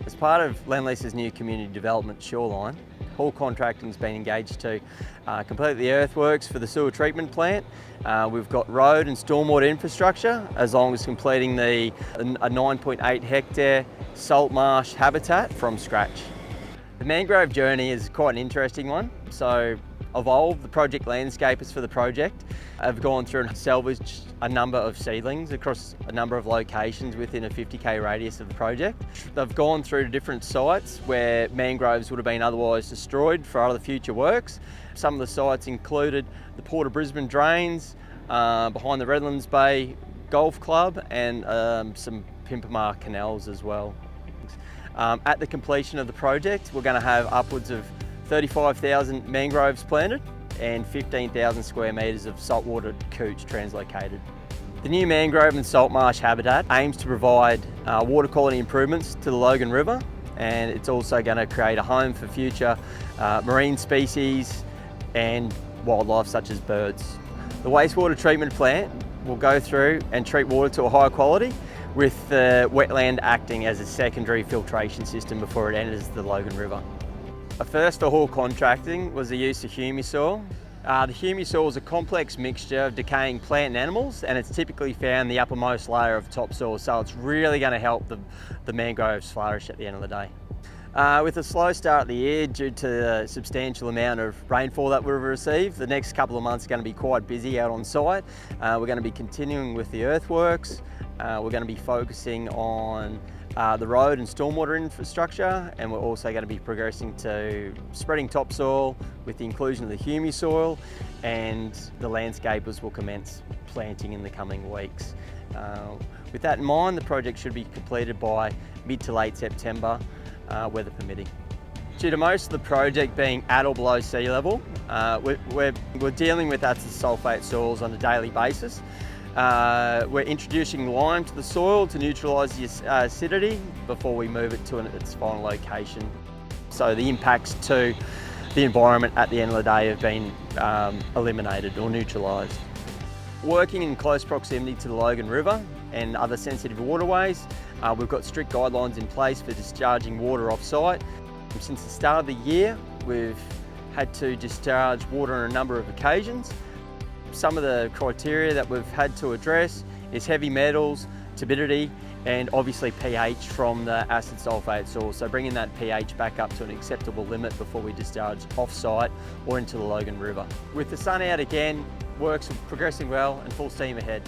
As part of Lendlease's new community development, Shoreline, Hall Contracting's been engaged to complete the earthworks for the sewer treatment plant. We've got road and stormwater infrastructure, as long as completing a 9.8 hectare saltmarsh habitat from scratch. The mangrove journey is quite an interesting one. So Evolve, the project landscapers for the project, have gone through and salvaged a number of seedlings across a number of locations within a 50k radius of the project. They've gone through to different sites where mangroves would have been otherwise destroyed for other future works. Some of the sites included the Port of Brisbane drains, behind the Redlands Bay Golf Club, and some Pimpamar canals as well. At the completion of the project, we're going to have upwards of 35,000 mangroves planted and 15,000 square metres of saltwater couch translocated. The new mangrove and saltmarsh habitat aims to provide water quality improvements to the Logan River, and it's also going to create a home for future marine species and wildlife such as birds. The wastewater treatment plant will go through and treat water to a higher quality, with the wetland acting as a secondary filtration system before it enters the Logan River. A first for Hall Contracting was the use of humisoil. The humisoil is a complex mixture of decaying plant and animals, and it's typically found in the uppermost layer of topsoil, so it's really going to help the mangroves flourish at the end of the day. With a slow start of the year due to the substantial amount of rainfall that we've received, the next couple of months are going to be quite busy out on site. We're going to be continuing with the earthworks. We're going to be focusing on the road and stormwater infrastructure, and we're also going to be progressing to spreading topsoil with the inclusion of the humisoil, and the landscapers will commence planting in the coming weeks. With that in mind, the project should be completed by mid to late September, weather permitting. Due to most of the project being at or below sea level, we're dealing with acid sulphate soils on a daily basis. We're introducing lime to the soil to neutralise the acidity before we move it to its final location. So the impacts to the environment at the end of the day have been eliminated or neutralised. Working in close proximity to the Logan River and other sensitive waterways, we've got strict guidelines in place for discharging water off-site. Since the start of the year, we've had to discharge water on a number of occasions. Some of the criteria that we've had to address is heavy metals, turbidity, and obviously pH from the acid sulphate soil. So bringing that pH back up to an acceptable limit before we discharge off-site or into the Logan River. With the sun out again, work's progressing well and full steam ahead.